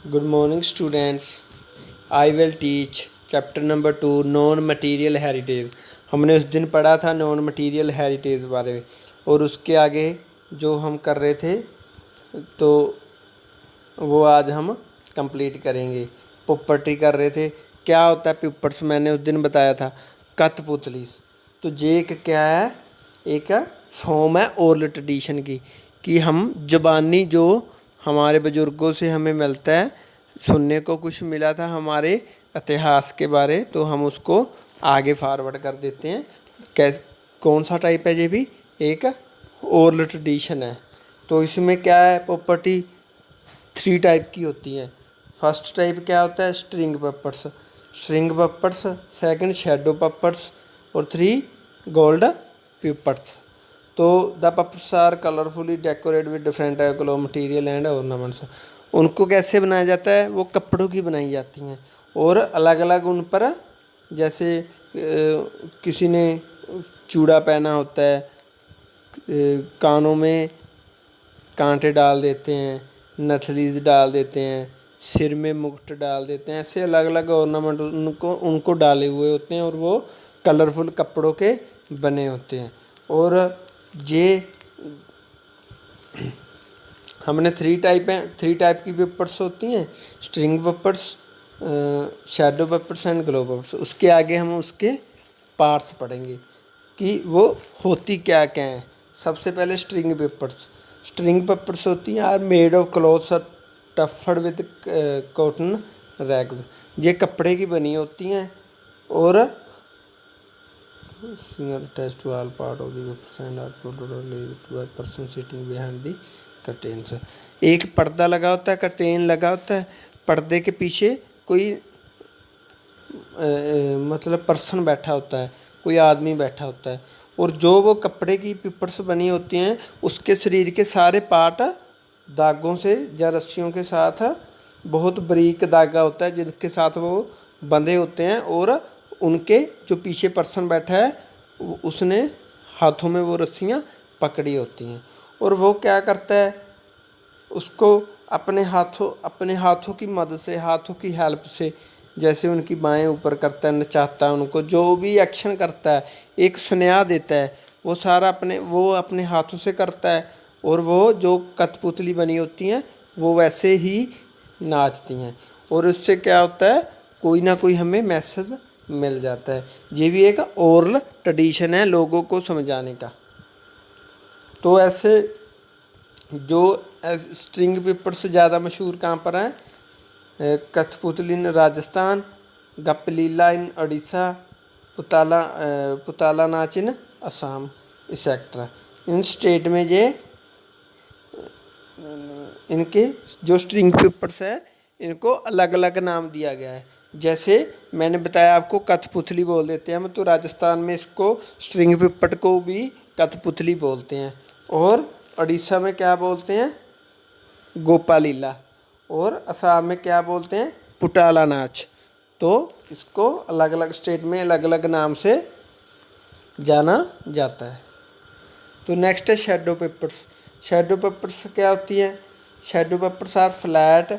Good morning, students. I will teach chapter number 2 non material heritage. हमने उस दिन पढ़ा था नॉन मटीरियल हेरिटेज बारे में, और उसके आगे जो हम कर रहे थे तो वो आज हम कंप्लीट करेंगे। प्रॉपर्टी कर रहे थे। क्या होता है पेपर्स, मैंने उस दिन बताया था कठपुतली। तो ये एक क्या है, एक फॉर्म है ओरल ट्रेडिशन की, कि हम ज़बानी जो हमारे बुज़ुर्गों से हमें मिलता है, सुनने को कुछ मिला था हमारे इतिहास के बारे, तो हम उसको आगे फॉरवर्ड कर देते हैं। कौन सा टाइप है, ये भी एक ओरल ट्रेडिशन है। तो इसमें क्या है, प्रॉपर्टी 3 टाइप की होती हैं। फर्स्ट टाइप क्या होता है, string puppets, second shadow puppets, और 3 गोल्ड पेपर्स। तो the puppets are colourfully decorate with different colour material and ornaments. उनको कैसे बनाया जाता है, वो कपड़ों की बनाई जाती हैं, और अलग अलग उन पर, जैसे किसी ने चूड़ा पहना होता है, कानों में कांटे डाल देते हैं, नथलीज डाल देते हैं, सिर में मुकुट डाल देते हैं, ऐसे अलग अलग ऑर्नामेंट उनको डाले हुए होते हैं, और वो कलरफुल कपड़ों के बने होते हैं। और ये हमने 3 टाइप की पेपर्स होती हैं, string papers, shadow papers and glow papers. उसके आगे हम उसके पार्ट्स पढ़ेंगे कि वो होती क्या क्या हैं। सबसे पहले स्ट्रिंग पेपर्स होती हैं are made of cloths stuffed with cotton rags. ये कपड़े की बनी होती हैं, और test all part of the puppets are produced by person sitting behind the curtains. एक पर्दा लगा होता है, कर्टेन लगा होता है, पर्दे के पीछे कोई मतलब पर्सन बैठा होता है, कोई आदमी बैठा होता है, और जो वो कपड़े की पेपर्स बनी होती हैं, उसके शरीर के सारे पार्ट धागों से या रस्सियों के साथ, बहुत बारीक धागा होता है जिनके साथ वो बंधे होते हैं, और उनके जो पीछे पर्सन बैठा है उसने हाथों में वो रस्सियाँ पकड़ी होती हैं, और वो क्या करता है, उसको अपने हाथों की मदद से, हाथों की हेल्प से, जैसे उनकी बाएं ऊपर करता है, नचाता है उनको, जो भी एक्शन करता है, एक स्नेहा देता है, वो अपने हाथों से करता है, और वो जो कठपुतली बनी होती हैं वो वैसे ही नाचती हैं, और उससे क्या होता है, कोई ना कोई हमें मैसेज मिल जाता है। ये भी एक ओरल ट्रेडिशन है लोगों को समझाने का। तो ऐसे जो स्ट्रिंग पेपर से ज़्यादा मशहूर कहाँ पर हैं, कठपुतली इन राजस्थान, गप्पलीला इन उड़ीसा, पुताला नाच इन असम, एक्सेट्रा। इन स्टेट में ये इनके जो स्ट्रिंग पेपर्स है, इनको अलग अलग नाम दिया गया है। जैसे मैंने बताया आपको, कठपुतली बोल देते हैं हम, तो राजस्थान में इसको स्ट्रिंग पेपर को भी कठपुतली बोलते हैं, और उड़ीसा में क्या बोलते हैं, गोपालीला, और असम में क्या बोलते हैं, पुटाला नाच। तो इसको अलग अलग स्टेट में अलग अलग नाम से जाना जाता है। तो नेक्स्ट है शैडो पेपर्स। शैडो पेपर्स क्या होती है, shadow puppets are flat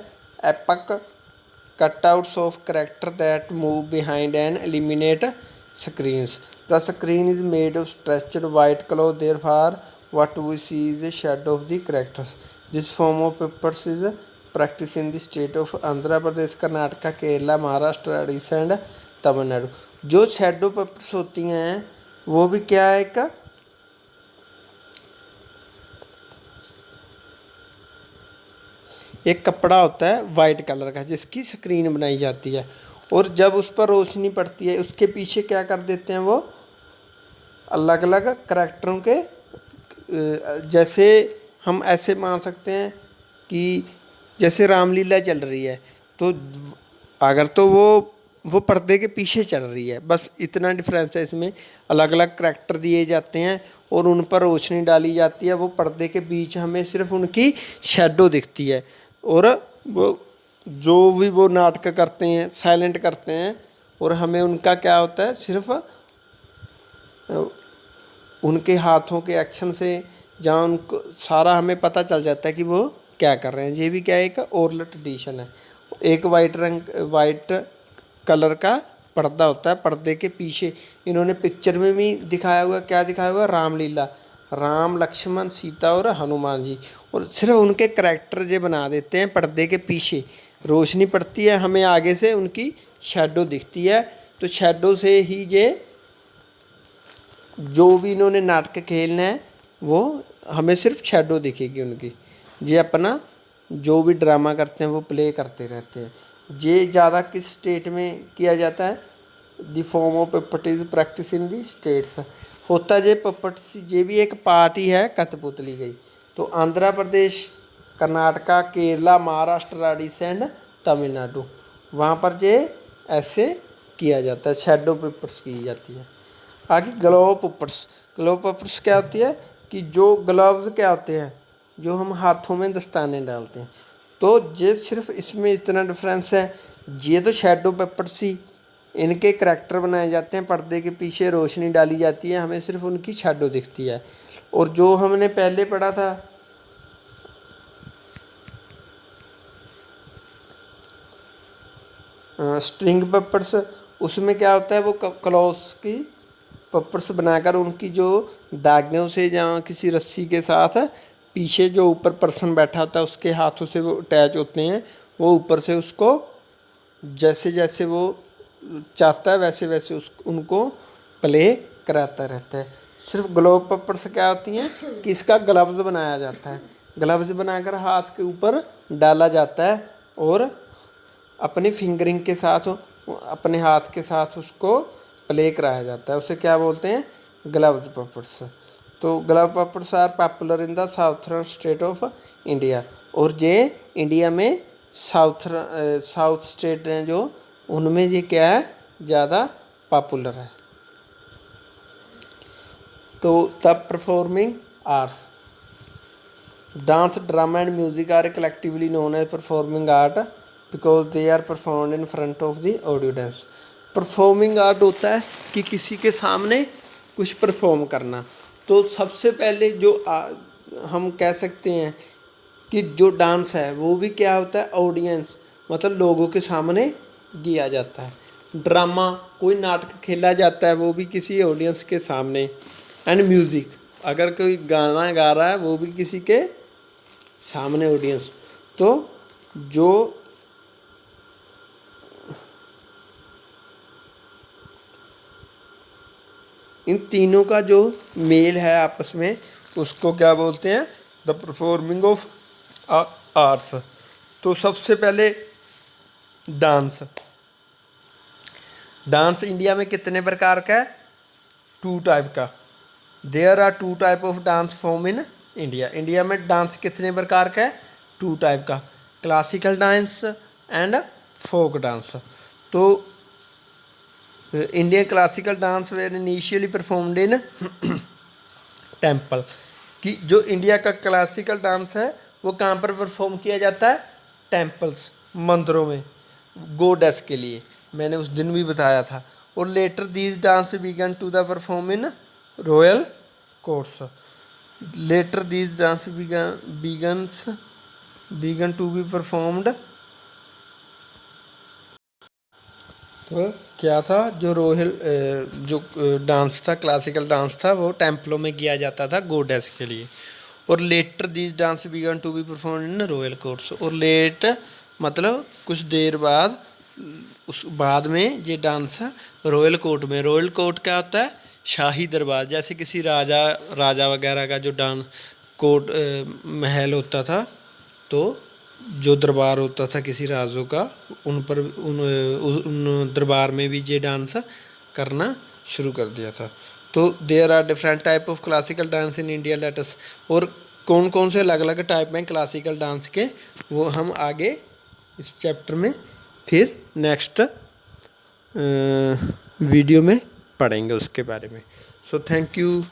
opaque cutouts of character that move behind and eliminate screens. The screen is made of stretched white cloth, therefore what we see is a shadow of the characters. This form of papers is practiced in the state of Andhra Pradesh, Karnataka, Kerala, Maharashtra, Odisha and Tamil Nadu. जो shadow papers होती हैं वो भी क्या है, एक एक कपड़ा होता है वाइट कलर का जिसकी स्क्रीन बनाई जाती है, और जब उस पर रोशनी पड़ती है उसके पीछे क्या कर देते हैं, वो अलग अलग करैक्टरों के, जैसे हम ऐसे मान सकते हैं कि जैसे रामलीला चल रही है, तो अगर तो वो पर्दे के पीछे चल रही है, बस इतना डिफरेंस है इसमें। अलग अलग करैक्टर दिए जाते हैं और उन पर रोशनी डाली जाती है, वो पर्दे के बीच हमें सिर्फ उनकी शैडो दिखती है, और वो जो भी वो नाटक करते हैं साइलेंट करते हैं, और हमें उनका क्या होता है, सिर्फ उनके हाथों के एक्शन से, जहाँ उनको सारा हमें पता चल जाता है कि वो क्या कर रहे हैं। ये भी क्या है, एक ओरल ट्रेडिशन है। एक वाइट कलर का पर्दा होता है, पर्दे के पीछे इन्होंने पिक्चर में भी दिखाया हुआ, क्या दिखाया हुआ, रामलीला, राम लक्ष्मण सीता और हनुमान जी, और सिर्फ उनके करैक्टर ये बना देते हैं। पर्दे के पीछे रोशनी पड़ती है, हमें आगे से उनकी शैडो दिखती है, तो शैडो से ही ये जो भी इन्होंने नाटक खेलना है वो हमें सिर्फ शैडो दिखेगी उनकी। ये अपना जो भी ड्रामा करते हैं वो प्ले करते रहते हैं। ये ज़्यादा किस स्टेट में किया जाता है, the form of puppet is practice in the states. होता ये पपट, ये भी एक पार्ट ही है कठपुतली गई। तो आंध्र प्रदेश, कर्नाटका, केरला, महाराष्ट्र, उड़ीसा एंड तमिलनाडु, वहाँ पर ये ऐसे किया जाता है, शैडो पेपर्स की जाती है। आगे ग्लोव पपर्स। ग्लोव पपर्स क्या होती है कि जो ग्लव्स क्या होते हैं, जो हम हाथों में दस्ताने डालते हैं, तो ये सिर्फ इसमें इतना डिफरेंस है। ये तो शैडो पेपर्स ही, इनके करैक्टर बनाए जाते हैं, पर्दे के पीछे रोशनी डाली जाती है, हमें सिर्फ उनकी शैडो दिखती है। और जो हमने पहले पढ़ा था स्ट्रिंग पेपर्स, उसमें क्या होता है, वो क्लॉथ की पेपर्स बनाकर उनकी जो दागों से या किसी रस्सी के साथ पीछे जो ऊपर पर्सन बैठा होता है उसके हाथों से वो अटैच होते हैं, वो ऊपर से उसको जैसे जैसे वो चाहता है वैसे वैसे उनको प्ले कराता रहता है। सिर्फ ग्लोव पेपर्स क्या होती हैं कि इसका ग्लव्स बनाया जाता है, ग्लव्स बनाकर हाथ के ऊपर डाला जाता है और अपनी फिंगरिंग के साथ, अपने हाथ के साथ उसको प्ले कराया जाता है, उसे क्या बोलते हैं, ग्लव्स पेपर्स। तो glove puppets are popular in the southern state of India, और ये इंडिया में साउथ स्टेट हैं जो, उनमें ये क्या है, ज़्यादा पॉपुलर है। तो the performing arts, dance, drama and music are collectively known as performing art because they are performed in front of the audience. Performing art होता है कि किसी के सामने कुछ परफॉर्म करना। तो सबसे पहले जो हम कह सकते हैं कि जो डांस है वो भी क्या होता है, ऑडियंस मतलब लोगों के सामने किया जाता है। ड्रामा, कोई नाटक खेला जाता है, वो भी किसी ऑडियंस के सामने। एंड म्यूज़िक, अगर कोई गाना गा रहा है वो भी किसी के सामने ऑडियंस। तो जो इन तीनों का जो मेल है आपस में, उसको क्या बोलते हैं, द परफॉर्मिंग ऑफ आर्ट्स। तो सबसे पहले डांस। डांस इंडिया में कितने प्रकार का है, 2 टाइप का। There are 2 type of dance form in India. India में डांस कितने प्रकार का है, 2 टाइप का, classical dance and folk dance. तो Indian classical dance were initially performed in temple, कि जो इंडिया का क्लासिकल डांस है वो कहाँ पर परफॉर्म किया जाता है, टेम्पल्स, मंदिरों में, गॉडेस के लिए, मैंने उस दिन भी बताया था। और later these dance began to the perform in royal courts. Later these dance began to be performed. तो क्या था, जो जो डांस था, क्लासिकल डांस था, वो टेम्पलों में किया जाता था गॉडेस के लिए। और later these dance began to be perform in royal courts. और लेट मतलब कुछ देर बाद, उस बाद में ये डांस रॉयल कोर्ट में। रॉयल कोर्ट क्या होता है, शाही दरबार, जैसे किसी राजा वगैरह का जो डांस कोर्ट महल होता था, तो जो दरबार होता था किसी राजों का, उन पर उन दरबार में भी ये डांस करना शुरू कर दिया था। तो there are different type of classical dance in India let's. और कौन कौन से अलग अलग टाइप में क्लासिकल डांस के, वो हम आगे इस चैप्टर में फिर नेक्स्ट वीडियो में पढ़ेंगे उसके बारे में। So thank you.